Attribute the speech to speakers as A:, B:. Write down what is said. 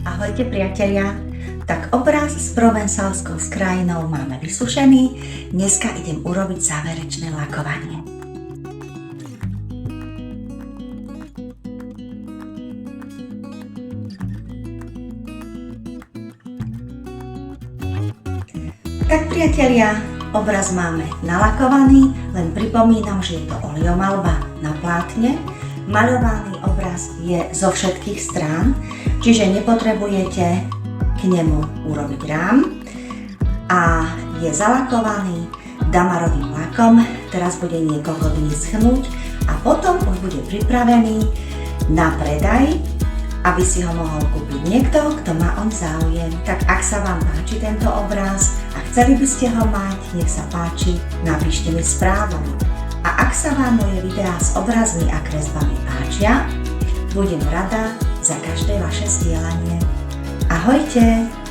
A: Ahojte priatelia, tak obraz s provensalskou krajinou máme vysušený, dneska idem urobiť záverečné lakovanie. Tak priatelia, obraz máme nalakovaný, len pripomínam, že je to oleomalba na plátne. Maľovaný obraz je zo všetkých strán, čiže nepotrebujete k nemu urobiť rám a je zalakovaný damarovým lakom. Teraz bude niekoľko dní schnúť a potom už bude pripravený na predaj, aby si ho mohol kúpiť niekto, kto má on záujem. Tak ak sa vám páči tento obraz a chceli by ste ho mať, nech sa páči, napíšte mi správu. A ak sa vám moje videá s obrazmi a kresbami páčia, budem rada za každé vaše zdieľanie. Ahojte!